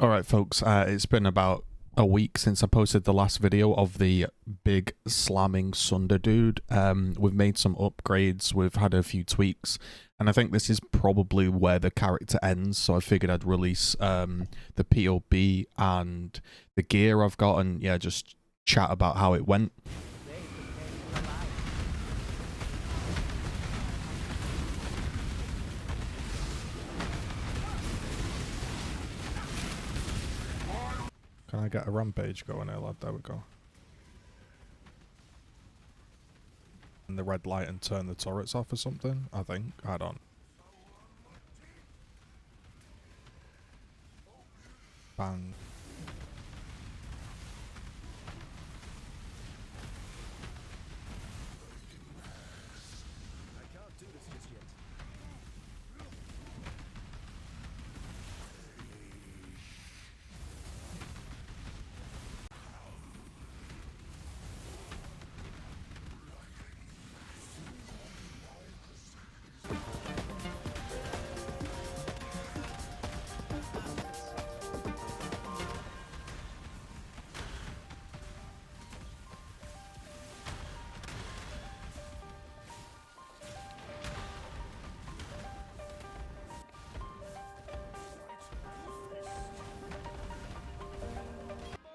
Alright folks, it's been about a week since I posted the last video of the big slamming Sunder dude. We've made some upgrades, we've had a few tweaks, and I think this is probably where the character ends, so I figured I'd release the POB and the gear I've got, and yeah, just chat about how it went. Can I get a rampage going here, lad? There we go. And the red light and turn the turrets off or something, I think. I don't. Bang.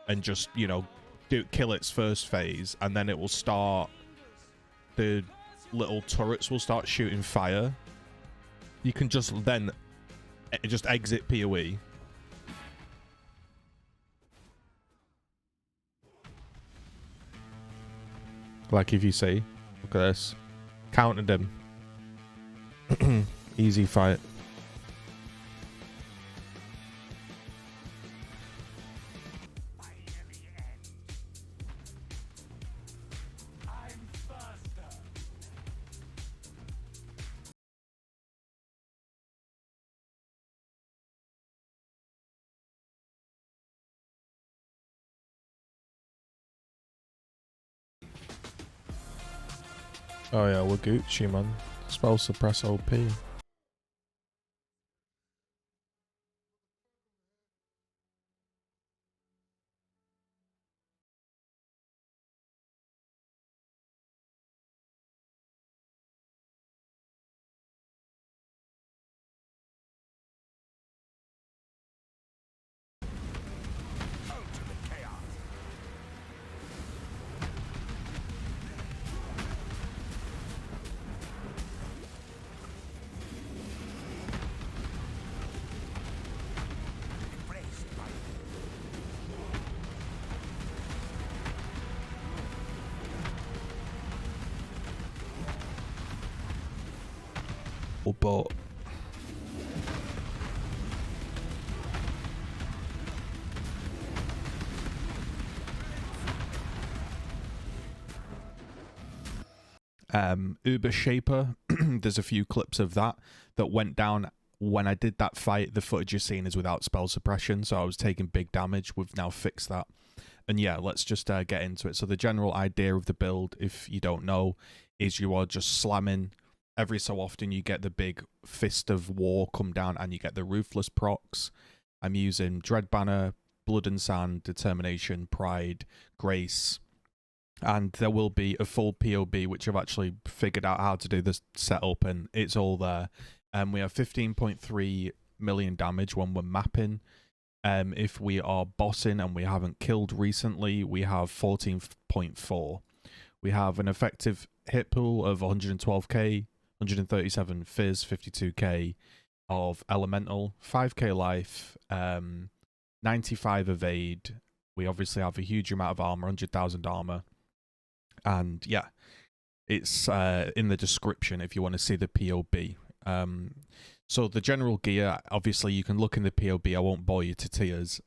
And just, you know, kill its first phase, and then it will start, the little turrets will start shooting fire. You can just then just exit PoE. Like if you see, look at this. Countered him. Easy fight. Oh yeah, we're Gucci, man. Spell suppress OP. But Uber Shaper, there's a few clips of that went down when I did that fight. The footage you're seeing is without spell suppression, so I was taking big damage. We've now fixed that. And yeah, let's just get into it. So the general idea of the build, if you don't know, is you are just slamming. Every so often you get the big Fist of War come down and you get the Ruthless procs. I'm using Dread Banner, Blood and Sand, Determination, Pride, Grace. And there will be a full POB, which I've actually figured out how to do this setup, and it's all there. We have 15.3 million damage when we're mapping. If we are bossing and we haven't killed recently, we have 14.4. We have an effective hit pool of 112k, 137 fizz, 52k of elemental, 5k life, 95 evade. We obviously have a huge amount of armor, 100,000 armor. And yeah, it's in the description if you want to see the POB. So the general gear, obviously you can look in the POB, I won't bore you to tears.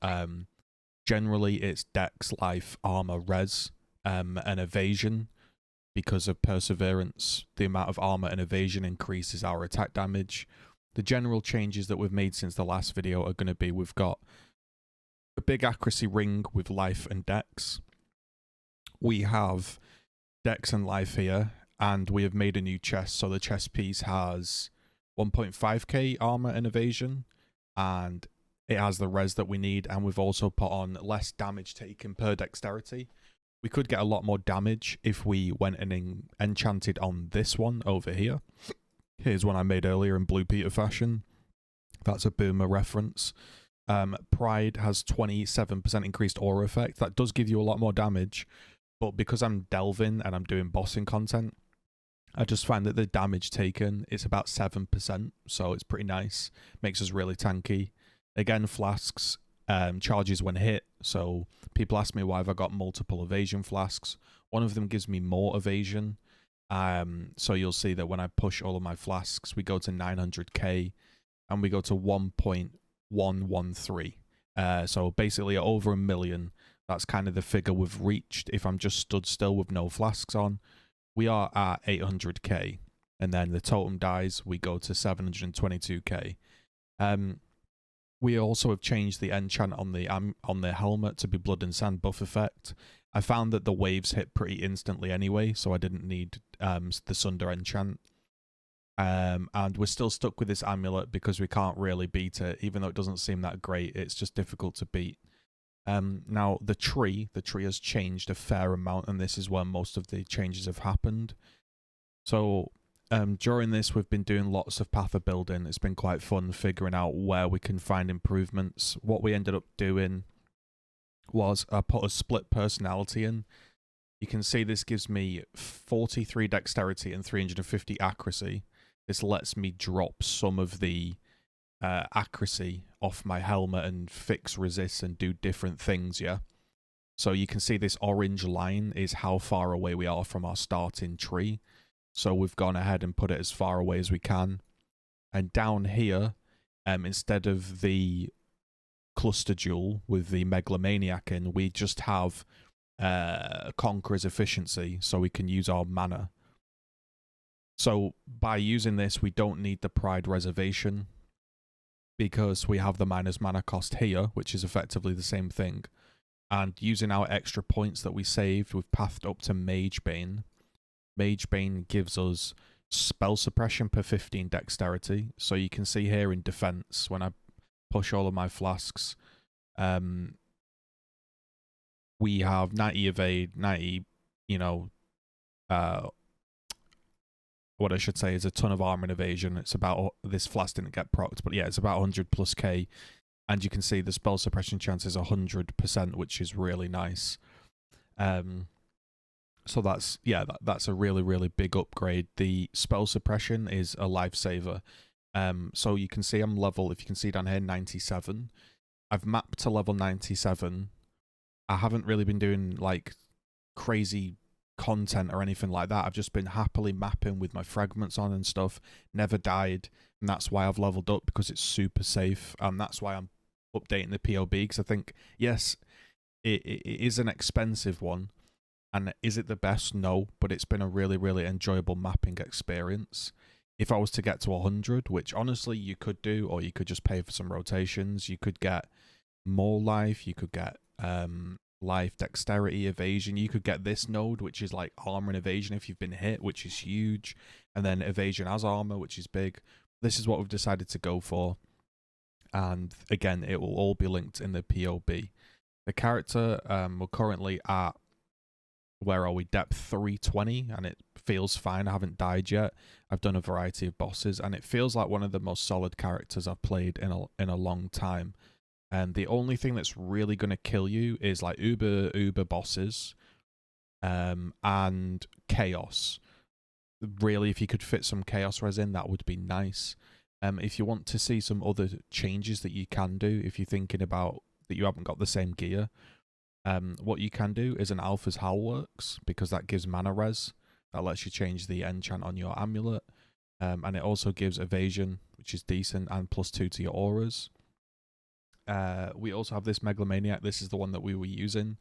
Generally it's dex, life, armor, res, and evasion. Because of perseverance, the amount of armor and evasion increases our attack damage. The general changes that we've made since the last video are going to be, we've got a big accuracy ring with life and dex. We have dex and life here, and we have made a new chest. So the chest piece has 1.5k armor and evasion, and It has the res that we need, and we've also put on less damage taken per dexterity. We could get a lot more damage if we went and enchanted on this one over here. Here's one I made earlier in Blue Peter fashion. That's a Boomer reference. Pride has 27% increased aura effect. That does give you a lot more damage, but because I'm delving and I'm doing bossing content, I just find that the damage taken is about 7%, so it's pretty nice. Makes us really tanky. Again, Flasks charges when hit, so people ask me why have I got multiple evasion flasks. One of them gives me more evasion, so you'll see that when I push all of my flasks, we go to 900k, and we go to 1.113. So basically over 1 million. That's kind of the figure we've reached if I'm just stood still with no flasks on. We are at 800k, and then the totem dies, we go to 722k. We also have changed the enchant on the helmet to be blood and sand buff effect. I found that the waves hit pretty instantly anyway, so I didn't need the Sunder enchant. And we're still stuck with this amulet because we can't really beat it, even though it doesn't seem that great. It's just difficult to beat. Now, the tree has changed a fair amount, and this is where most of the changes have happened. So during this, we've been doing lots of pather building. It's been quite fun figuring out where we can find improvements. What we ended up doing was I put a split personality in. You can see this gives me 43 dexterity and 350 accuracy. This lets me drop some of the accuracy off my helmet and fix resist and do different things, yeah? So you can see this orange line is how far away we are from our starting tree. So we've gone ahead and put it as far away as we can. And down here, instead of the cluster jewel with the megalomaniac in, we just have Conqueror's efficiency, so we can use our mana. So by using this, we don't need the pride reservation because we have the minus mana cost here, which is effectively the same thing. And using our extra points that we saved, we've pathed up to Magebane. Magebane gives us spell suppression per 15 dexterity. So you can see here in defense, when I push all of my flasks, we have 90 evade, 90, what I should say is a ton of armor and evasion. It's about, this flask didn't get procced, but yeah, it's about 100 plus K. And you can see the spell suppression chance is 100%, which is really nice. So that's, yeah, that's a really, really big upgrade. The spell suppression is a lifesaver. So you can see I'm level, if you can see down here, 97. I've mapped to level 97. I haven't really been doing like crazy content or anything like that. I've just been happily mapping with my fragments on and stuff. Never died, and that's why I've leveled up, because it's super safe. And that's why I'm updating the POB, because I think, yes, it is an expensive one. And is it the best? No, but it's been a really, really enjoyable mapping experience. If I was to get to 100, which honestly you could do, or you could just pay for some rotations, you could get more life, you could get life, dexterity, evasion. You could get this node, which is like armor and evasion if you've been hit, which is huge, and then evasion as armor, which is big. This is what we've decided to go for, and again, it will all be linked in the POB. The character, we're currently at, where are we, depth 320, and it feels fine. I haven't died yet. I've done a variety of bosses, and it feels like one of the most solid characters I've played in a long time. And the only thing that's really going to kill you is like uber bosses and chaos. Really, if you could fit some chaos res in, that would be nice. If you want to see some other changes that you can do, if you're thinking about that you haven't got the same gear, what you can do is an Alpha's Howl works, because that gives mana res. That lets you change the enchant on your amulet. And it also gives evasion, which is decent, and +2 to your auras. We also have this megalomaniac. This is the one that we were using.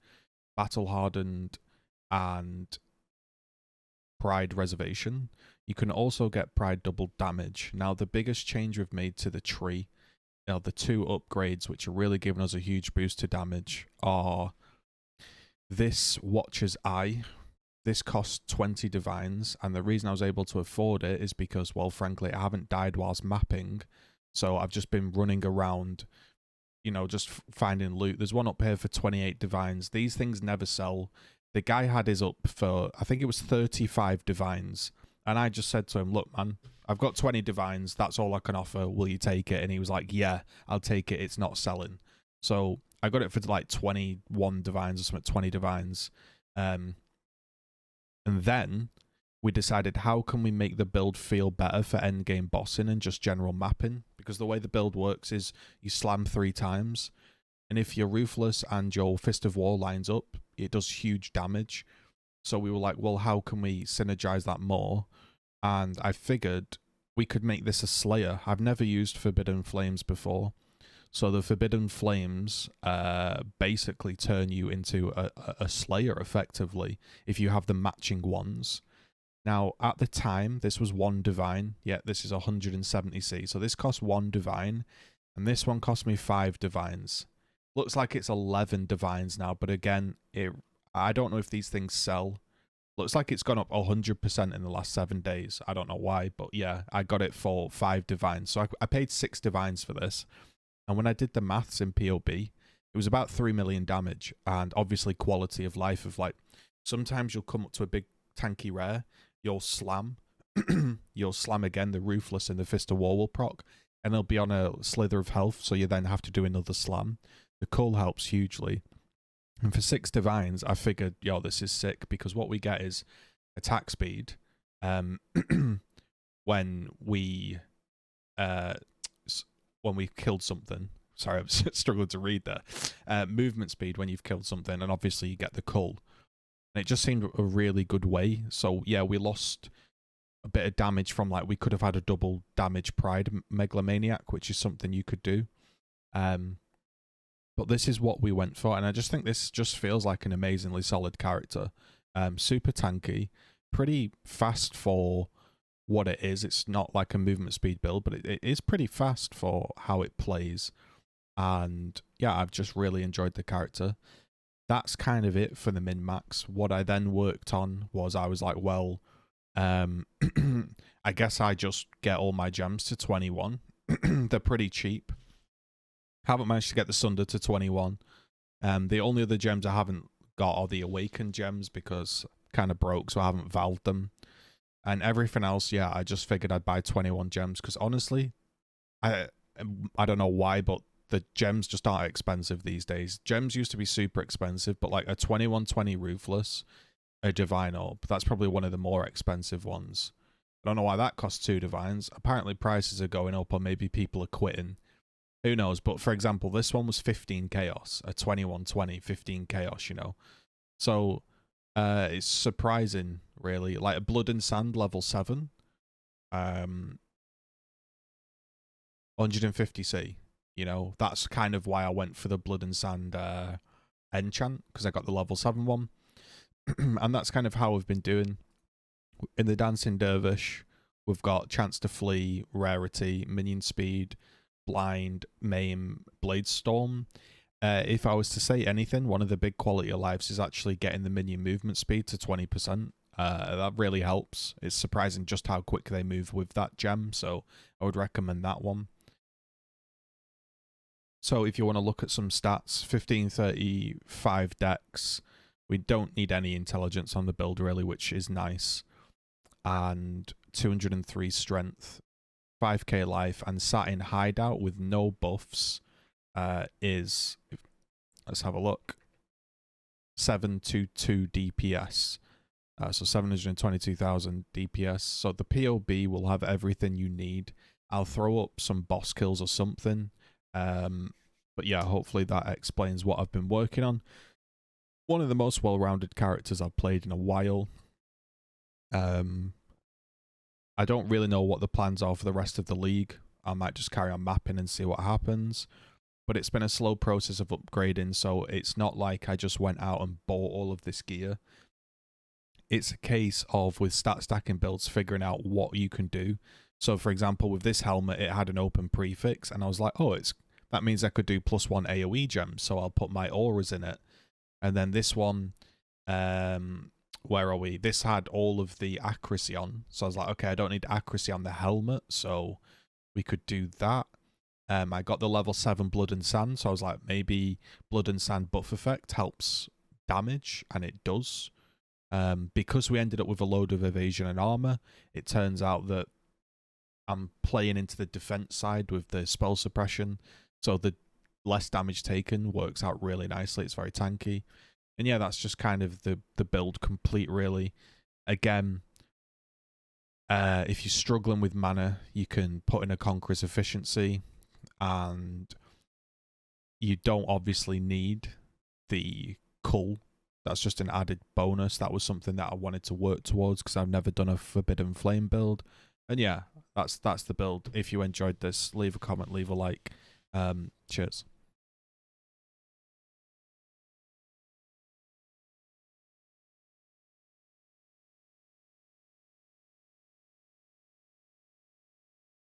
Battle hardened and pride reservation. You can also get pride double damage. Now, the biggest change we've made to the tree, the two upgrades which are really giving us a huge boost to damage, are this Watcher's Eye. This costs 20 divines, and the reason I was able to afford it is because, well, frankly, I haven't died whilst mapping, so I've just been running around, you know, just finding loot. There's one up here for 28 divines. These things never sell. The guy had his up for, I think it was 35 divines. And I just said to him, look, man, I've got 20 divines. That's all I can offer. Will you take it? And he was like, yeah, I'll take it. It's not selling. So I got it for like 21 divines or something, 20 divines. And then we decided, how can we make the build feel better for endgame bossing and just general mapping? Because the way the build works is you slam 3 times. And if you're Ruthless and your Fist of War lines up, it does huge damage. So we were like, well, how can we synergize that more? And I figured we could make this a Slayer. I've never used Forbidden Flames before. So the Forbidden Flames basically turn you into a Slayer, effectively, if you have the matching ones. Now, at the time, this was 1 divine. Yeah, this is 170C. So this cost 1 divine, and this one cost me 5 divines. Looks like it's 11 divines now, but again, I don't know if these things sell. Looks like it's gone up 100% in the last 7 days. I don't know why, but yeah, I got it for 5 divines. So I paid 6 divines for this. And when I did the maths in POB, it was about 3 million damage. And obviously quality of life of like, sometimes you'll come up to a big tanky rare, you'll slam, you'll slam again, the Ruthless and the Fist of War will proc, and it'll be on a slither of health, so you then have to do another slam. The cull helps hugely. And for 6 divines, I figured, yo, this is sick, because what we get is attack speed. When we killed something. Sorry, I'm struggling to read there. Movement speed when you've killed something, and obviously you get the cull. And it just seemed a really good way. So yeah, we lost a bit of damage from, like, we could have had a double damage Pride Megalomaniac, which is something you could do. But this is what we went for, and I just think this just feels like an amazingly solid character. Super tanky, pretty fast for what it is. It's not like a movement speed build, but it is pretty fast for how it plays. And yeah, I've just really enjoyed the character. That's kind of it for the min-max. What I then worked on was, I was like, well, I guess I just get all my gems to 21. They're pretty cheap. Haven't managed to get the Sunder to 21. The only other gems I haven't got are the Awakened gems, because kind of broke, so I haven't valved them. And everything else, yeah, I just figured I'd buy 21 gems, because honestly, I don't know why, but the gems just aren't expensive these days. Gems used to be super expensive, but like a 2120 Ruthless, a Divine Orb, that's probably one of the more expensive ones. I don't know why that costs 2 divines. Apparently prices are going up, or maybe people are quitting. Who knows? But for example, this one was 15 chaos, a 2120, 15 chaos, you know. So it's surprising, really. Like a Blood and Sand level 7, 150C. You know, that's kind of why I went for the Blood and Sand enchant, because I got the level 7 one. And that's kind of how we've been doing. In the Dancing Dervish, we've got Chance to Flee, Rarity, Minion Speed, Blind, Maim, Blade Storm. If I was to say anything, one of the big quality of lives is actually getting the minion movement speed to 20%. That really helps. It's surprising just how quick they move with that gem, so I would recommend that one. So if you want to look at some stats, 1535 dex. We don't need any intelligence on the build, really, which is nice. And 203 strength. 5k life, and sat in hideout with no buffs is, let's have a look, 722 DPS. So 722,000 DPS. So the POB will have everything you need. I'll throw up some boss kills or something. But yeah, hopefully that explains what I've been working on. One of the most well-rounded characters I've played in a while. I don't really know what the plans are for the rest of the league. I might just carry on mapping and see what happens. But it's been a slow process of upgrading, so it's not like I just went out and bought all of this gear. It's a case of, with stat stacking builds, figuring out what you can do. So, for example, with this helmet, it had an open prefix, and I was like, oh, that means I could do +1 AoE gems, so I'll put my auras in it. And then this one, where are we? This had all of the accuracy on. So I was like, okay, I don't need accuracy on the helmet, so we could do that. I got the level 7 Blood and Sand, so I was like, maybe Blood and Sand buff effect helps damage, and it does. Because we ended up with a load of evasion and armor, it turns out that I'm playing into the defense side with the spell suppression, so the less damage taken works out really nicely. It's very tanky. And yeah, that's just kind of the build complete, really. Again, if you're struggling with mana, you can put in a Conqueror's Efficiency, and you don't obviously need the Cull. That's just an added bonus. That was something that I wanted to work towards because I've never done a Forbidden Flame build. And yeah, that's the build. If you enjoyed this, leave a comment, leave a like. Cheers.